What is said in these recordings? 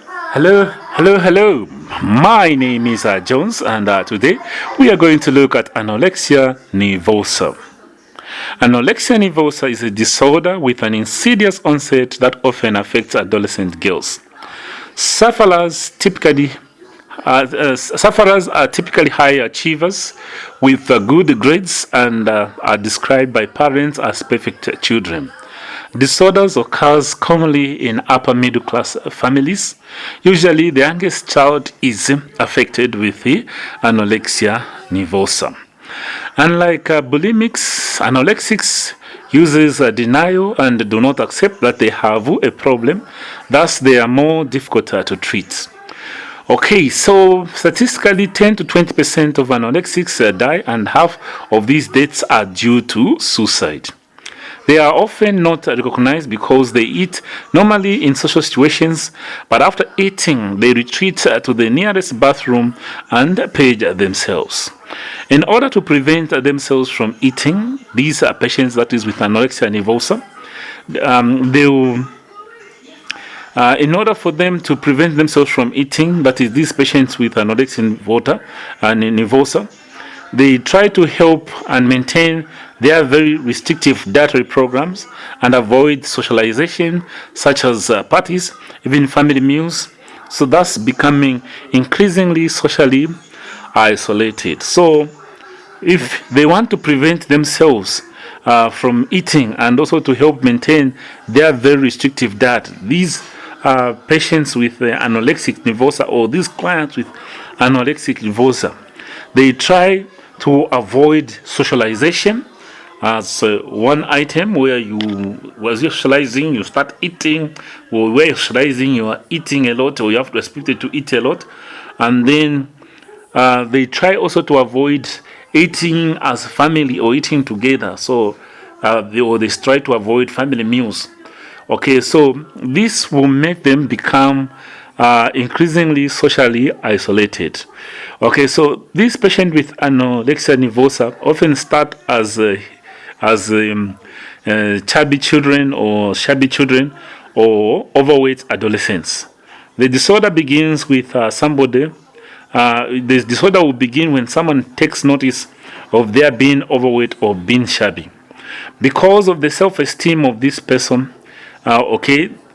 Hello. My name is Jones, and today we are going to look at anorexia nervosa. Anorexia nervosa is a disorder with an insidious onset that often affects adolescent girls. Sufferers typically Sufferers are typically high achievers with good grades and are described by parents as perfect children. Disorders occurs commonly in upper middle class families. Usually, the youngest child is affected with the anorexia nervosa. Unlike bulimics, anorexics uses denial and do not accept that they have a problem. Thus, they are more difficult to treat. Okay, so statistically, 10 to 20% of anorexics die, and half of these deaths are due to suicide. They are often not recognized because they eat normally in social situations, but after eating, they retreat to the nearest bathroom and purge themselves. In order to prevent themselves from eating, these are patients that is with anorexia nervosa. In order for them to prevent themselves from eating, that is, these patients with anorexia nervosa, they try to help and maintain their very restrictive dietary programs and avoid socialization, such as parties, even family meals, so thus becoming increasingly socially isolated. So, if they want to prevent themselves from eating and also to help maintain their very restrictive diet, these patients with anorexic nervosa or these clients with anorexic nervosa, they try to avoid socialization as one item where you was socializing, you start eating, or where you're socializing, you are eating a lot, or you have to expect it to eat a lot, and then they try also to avoid eating as family or eating together. So they try to avoid family meals. Okay, so this will make them become increasingly socially isolated. Okay, so this patient with anorexia nervosa often start as chubby children or shabby children or overweight adolescents. The disorder begins with somebody. This disorder will begin when someone takes notice of their being overweight or being shabby. Because of the self-esteem of this person,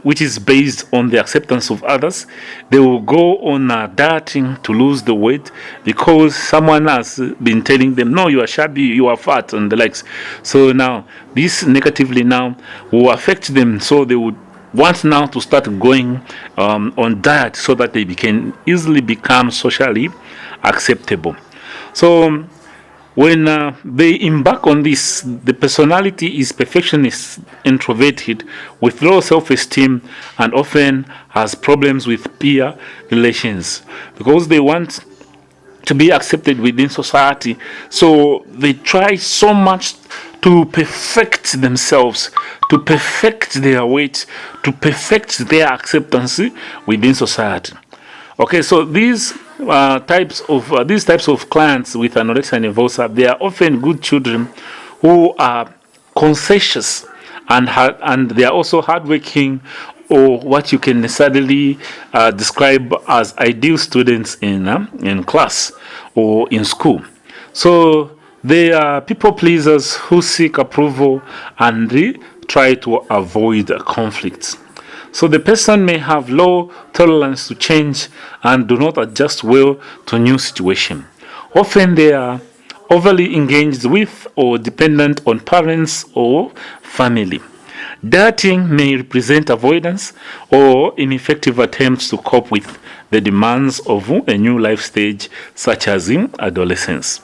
which is based on the acceptance of others, they will go on dieting to lose the weight because someone has been telling them, no, you are shabby, you are fat, and the likes. So now, this negatively now will affect them, so they would want now to start going on diet so that they can easily become socially acceptable. So, when they embark on this, the personality is perfectionist, introverted, with low self-esteem, and often has problems with peer relations because they want to be accepted within society. So they try so much to perfect themselves, to perfect their weight, to perfect their acceptance within society. Okay, so these types of clients with anorexia nervosa, they are often good children who are conscientious and they are also hardworking, or what you can necessarily describe as ideal students in class or in school. So they are people pleasers who seek approval and they try to avoid conflicts. So the person may have low tolerance to change and do not adjust well to new situation. Often they are overly engaged with or dependent on parents or family. Dieting may represent avoidance or ineffective attempts to cope with the demands of a new life stage, such as in adolescence.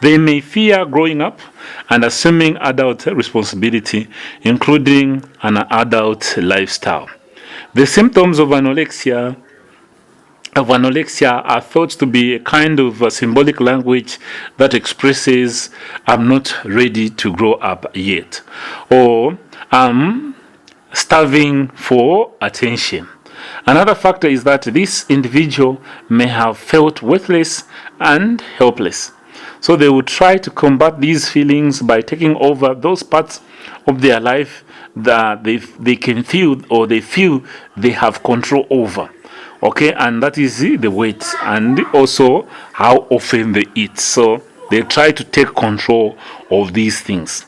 They may fear growing up and assuming adult responsibility, including an adult lifestyle. The symptoms of anorexia are thought to be a kind of symbolic language that expresses I'm not ready to grow up yet, or I'm starving for attention. Another factor is that this individual may have felt worthless and helpless. So they would try to combat these feelings by taking over those parts of their life that they can feel or they feel they have control over. Okay, and that is the weight and also how often they eat. So they try to take control of these things.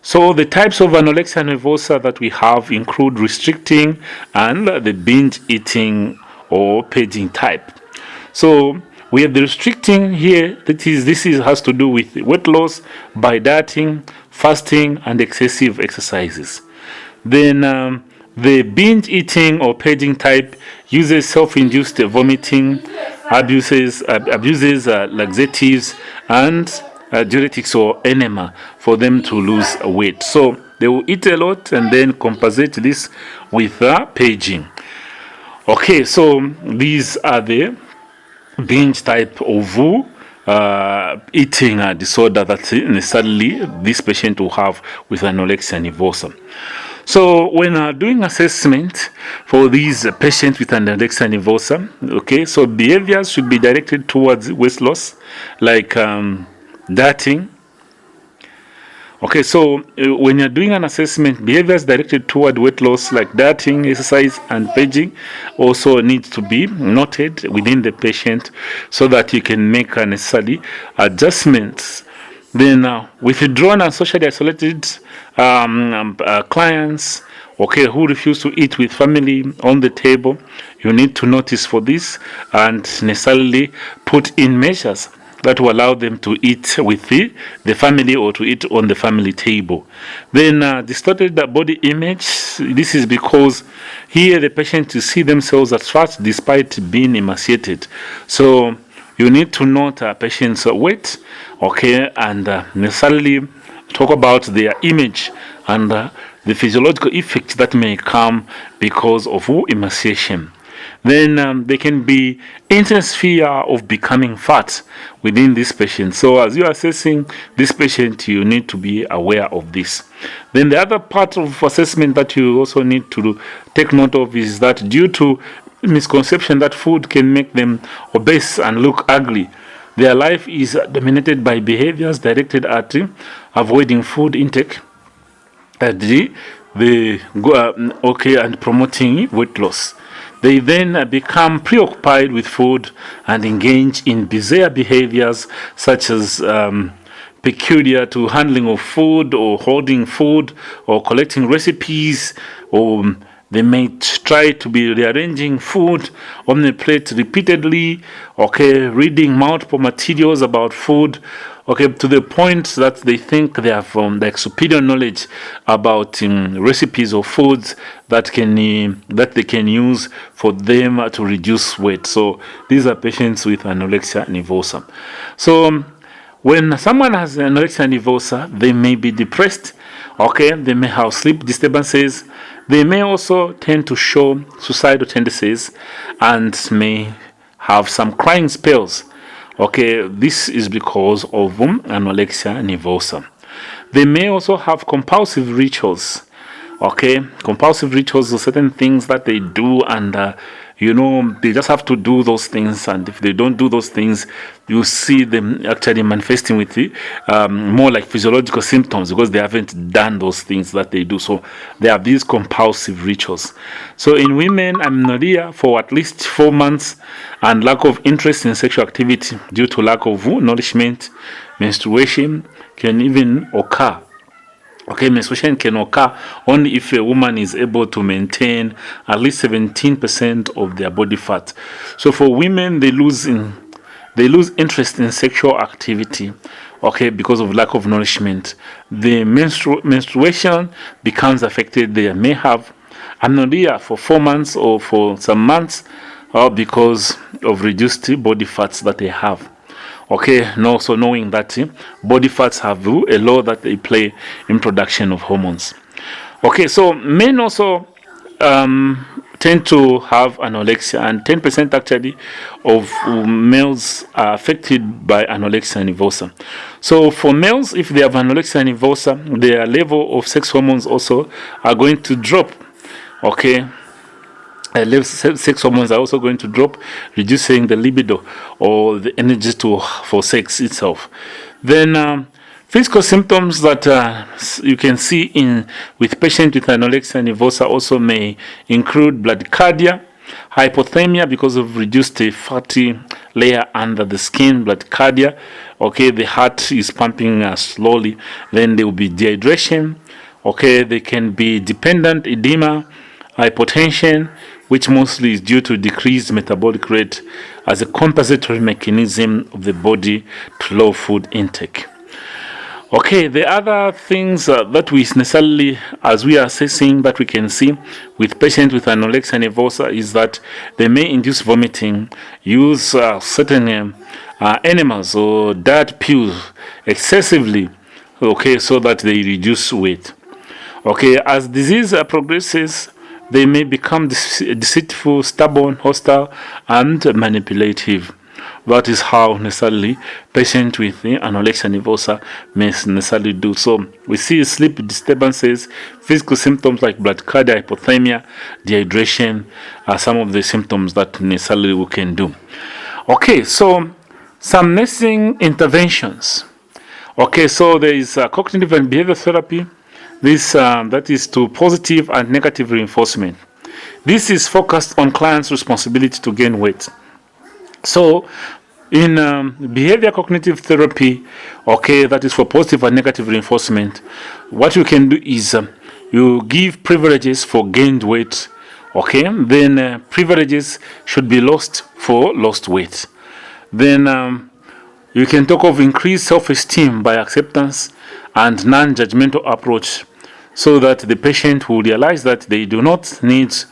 So the types of anorexia nervosa that we have include restricting and the binge eating or paging type. So we have the restricting here. This has to do with weight loss by dieting, fasting, and excessive exercises. Then the binge eating or paging type uses self-induced vomiting, abuses laxatives, and diuretics or enema for them to lose weight. So they will eat a lot and then compensate this with paging. Okay, so these are the binge type of eating disorder that necessarily this patient will have with anorexia nervosa. So when doing assessment for these patients with anorexia nervosa, okay, so behaviors should be directed towards weight loss, like dieting. Okay, so when you're doing an assessment, behaviors directed toward weight loss like dieting, exercise, and paging also needs to be noted within the patient so that you can make necessary adjustments. Then withdrawn and socially isolated clients, okay, who refuse to eat with family on the table, you need to notice for this and necessarily put in measures that will allow them to eat with the family or to eat on the family table. Then distorted body image. This is because here the patient to see themselves as fat despite being emaciated. So you need to note a patient's weight, okay, and necessarily talk about their image and the physiological effects that may come because of emaciation. Then there can be intense fear of becoming fat within this patient. So as you're assessing this patient, you need to be aware of this. Then the other part of assessment that you also need to take note of is that due to misconception that food can make them obese and look ugly, their life is dominated by behaviors directed at avoiding food intake, and promoting weight loss. They then become preoccupied with food and engage in bizarre behaviors such as peculiar to handling of food or holding food or collecting recipes, or they may try to be rearranging food on the plate repeatedly, okay, reading multiple materials about food, okay, to the point that they think they have like superior knowledge about recipes or foods that they can use for them to reduce weight. So these are patients with anorexia nervosa. So when someone has anorexia nervosa, they may be depressed, okay, they may have sleep disturbances, they may also tend to show suicidal tendencies and may have some crying spells. Okay, this is because of anorexia nervosa. They may also have compulsive rituals. Okay, compulsive rituals are certain things that they do, and they just have to do those things. And if they don't do those things, you see them actually manifesting with more like physiological symptoms because they haven't done those things that they do. So they have these compulsive rituals. So in women, amenorrhea for at least 4 months and lack of interest in sexual activity due to lack of nourishment, menstruation can even occur. Okay, menstruation can occur only if a woman is able to maintain at least 17% of their body fat. So for women, they lose interest in sexual activity, okay, because of lack of nourishment. The menstruation becomes affected. They may have amenorrhea for 4 months or for some months because of reduced body fats that they have. Okay, and also knowing that body fats have a role that they play in production of hormones. Okay, so men also tend to have anorexia, and 10% actually of males are affected by anorexia nervosa. So for males, if they have anorexia nervosa, their level of sex hormones also are going to drop. Okay, sex hormones are also going to drop, reducing the libido or the energy for sex itself. Then physical symptoms that you can see with patients with anorexia nervosa also may include bradycardia, Hypothermia, because of reduced fatty layer under the skin, bradycardia. Okay, the heart is pumping slowly. Then there will be dehydration. Okay, there can be dependent edema, hypotension, which mostly is due to decreased metabolic rate as a compensatory mechanism of the body to low food intake. Okay, the other things that we necessarily, as we are assessing, that we can see with patients with anorexia nervosa is that they may induce vomiting, use certain animals or diet pills excessively, okay, so that they reduce weight. Okay, as disease progresses, they may become deceitful, stubborn, hostile, and manipulative. That is how necessarily patients with anorexia nervosa may necessarily do. So we see sleep disturbances, physical symptoms like bradycardia, hypothermia, dehydration are some of the symptoms that necessarily we can do. Okay, so some nursing interventions. Okay, so there is cognitive and behavior therapy. This that is to positive and negative reinforcement. This is focused on clients' responsibility to gain weight. So, in behavior cognitive therapy, okay, that is for positive and negative reinforcement, what you can do is you give privileges for gained weight, okay, then privileges should be lost for lost weight. Then you can talk of increased self-esteem by acceptance and non-judgmental approach, so that the patient will realize that they do not need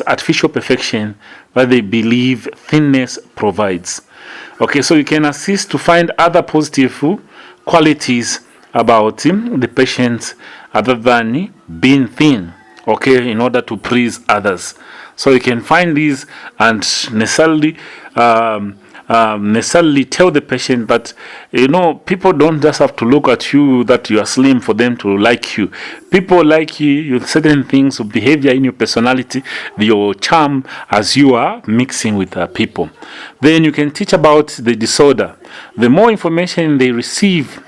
artificial perfection, but they believe thinness provides. Okay, so you can assist to find other positive qualities about the patient other than being thin, okay, in order to please others. So you can find these and necessarily tell the patient that, people don't just have to look at you that you are slim for them to like you. People like you, certain things of behavior in your personality, your charm as you are mixing with people. Then you can teach about the disorder. The more information they receive,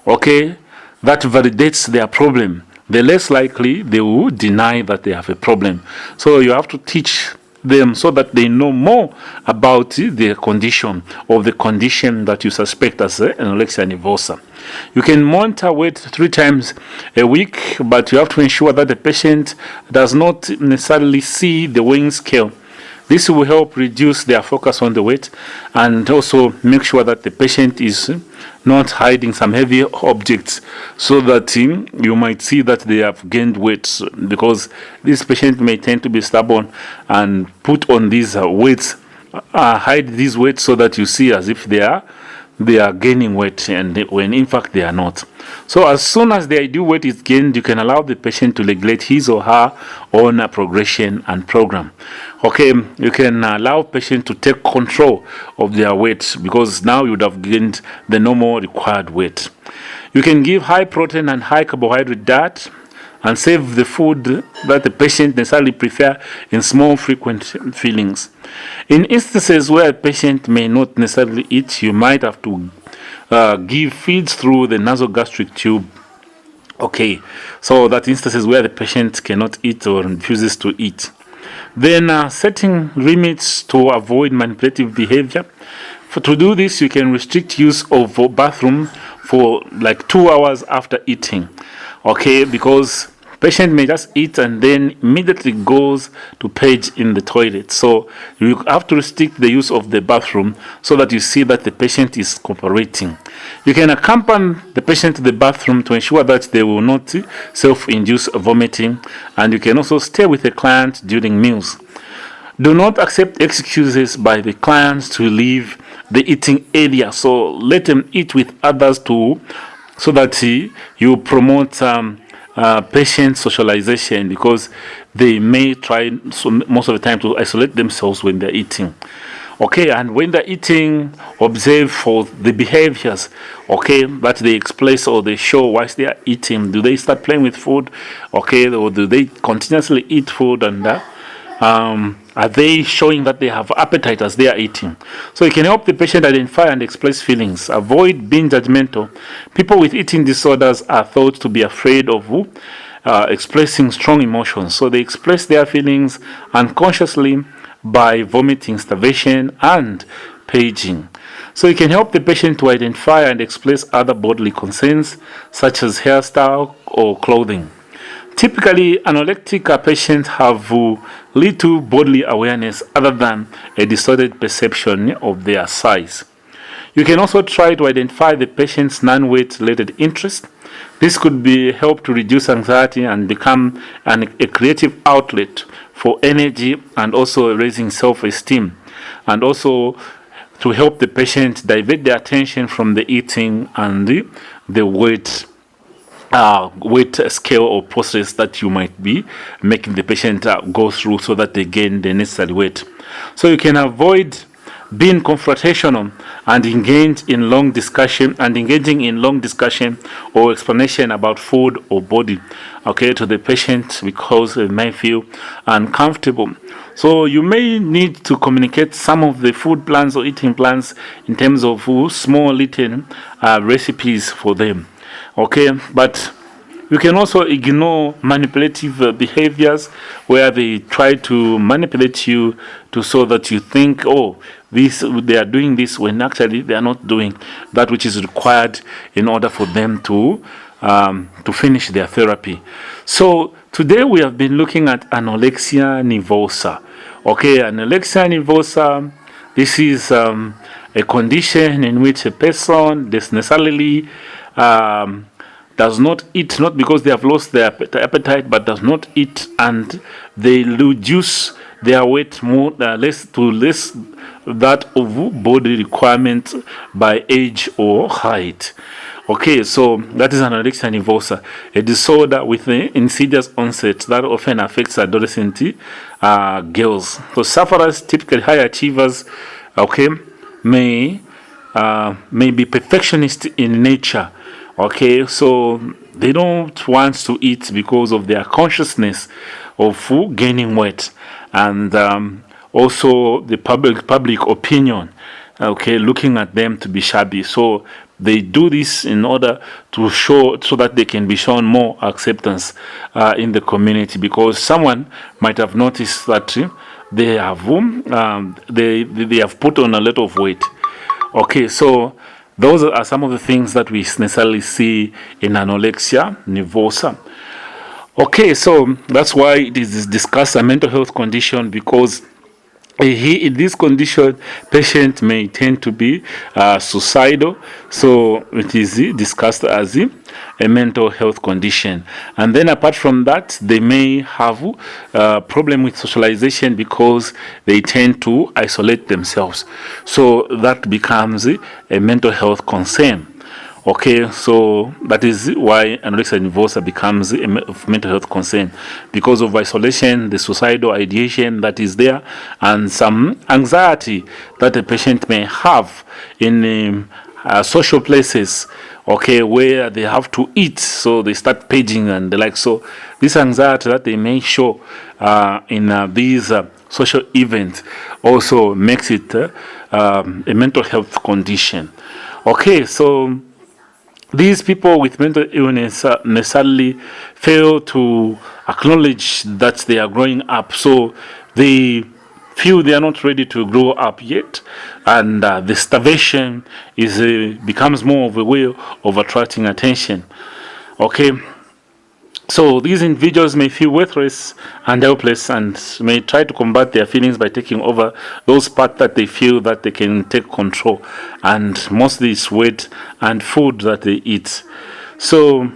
okay, that validates their problem, the less likely they will deny that they have a problem. So you have to teach them so that they know more about the condition or the condition that you suspect as anorexia nervosa. You can monitor weight 3 times a week, but you have to ensure that the patient does not necessarily see the weighing scale. This will help reduce their focus on the weight and also make sure that the patient is not hiding some heavy objects, so that you might see that they have gained weight, because this patient may tend to be stubborn and put on these weights, hide these weights so that you see as if they are gaining weight, and when in fact they are not. So as soon as the ideal weight is gained, you can allow the patient to regulate his or her own progression and program. Okay, you can allow patient to take control of their weight, because now you would have gained the normal required weight. You can give high protein and high carbohydrate diet and save the food that the patient necessarily prefer in small frequent fillings. In instances where a patient may not necessarily eat, you might have to give feeds through the nasogastric tube. Okay, so that instances where the patient cannot eat or refuses to eat. Then setting limits to avoid manipulative behavior. To do this, you can restrict use of bathroom for like 2 hours after eating. Okay, because patient may just eat and then immediately goes to page in the toilet. So you have to restrict the use of the bathroom so that you see that the patient is cooperating. You can accompany the patient to the bathroom to ensure that they will not self-induce vomiting, and you can also stay with the client during meals. Do not accept excuses by the clients to leave the eating area. So let them eat with others too, so that you promote patient socialization, because they may try most of the time to isolate themselves when they're eating. Okay, and when they're eating, observe for the behaviors, okay, that they express or they show whilst they are eating. Do they start playing with food, okay, or do they continuously eat food, and are they showing that they have appetite as they are eating? So you can help the patient identify and express feelings. Avoid being judgmental. People with eating disorders are thought to be afraid of expressing strong emotions. So they express their feelings unconsciously by vomiting, starvation, and paging. So it can help the patient to identify and express other bodily concerns such as hairstyle or clothing. Typically, anorectic patients have little bodily awareness other than a distorted perception of their size. You can also try to identify the patient's non-weight related interest. This could be help to reduce anxiety and become a creative outlet for energy and also raising self-esteem, and also to help the patient divert their attention from the eating and the weight scale or process that you might be making the patient go through so that they gain the necessary weight. So you can avoid being confrontational and engaging in long discussion or explanation about food or body, okay, to the patient because they may feel uncomfortable. So you may need to communicate some of the food plans or eating plans in terms of small little recipes for them, okay. But you can also ignore manipulative behaviors where they try to manipulate you to so that you think, oh, they are doing this when actually they are not doing that which is required in order for them to finish their therapy. So today we have been looking at anorexia nervosa. Okay, anorexia nervosa. This is a condition in which a person necessarily does not eat, not because they have lost their appetite, but does not eat, and they reduce their weight more less that of body requirement by age or height. Okay, so that is anorexia nervosa, a disorder with an insidious onset that often affects adolescent girls. So sufferers, typically high achievers, okay, may be perfectionist in nature. Okay, so they don't want to eat because of their consciousness of gaining weight, and also the public opinion, okay, looking at them to be shabby. So they do this in order to show, so that they can be shown more acceptance in the community, because someone might have noticed that they have they have put on a lot of weight. Okay, so those are some of the things that we necessarily see in anorexia nervosa. Okay, so that's why it is discussed a mental health condition, because in this condition, patient may tend to be suicidal. So it is discussed as a mental health condition. And then apart from that, they may have a problem with socialization because they tend to isolate themselves. So that becomes a mental health concern. Okay, so that is why anorexia nervosa becomes a mental health concern, because of isolation, the suicidal ideation that is there, and some anxiety that a patient may have in social places, okay, where they have to eat, so they start paging and the like. So this anxiety that they may show in these social events also makes it a mental health condition. Okay, so these people with mental illness necessarily fail to acknowledge that they are growing up, so they feel they are not ready to grow up yet, and the starvation becomes more of a way of attracting attention. Okay, so these individuals may feel worthless and helpless, and may try to combat their feelings by taking over those parts that they feel that they can take control, and mostly it's weight and food that they eat. So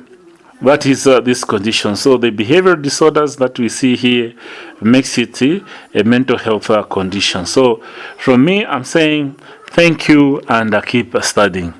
that is this condition. So the behavioral disorders that we see here makes it a mental health condition. So from me, I'm saying thank you, and keep studying.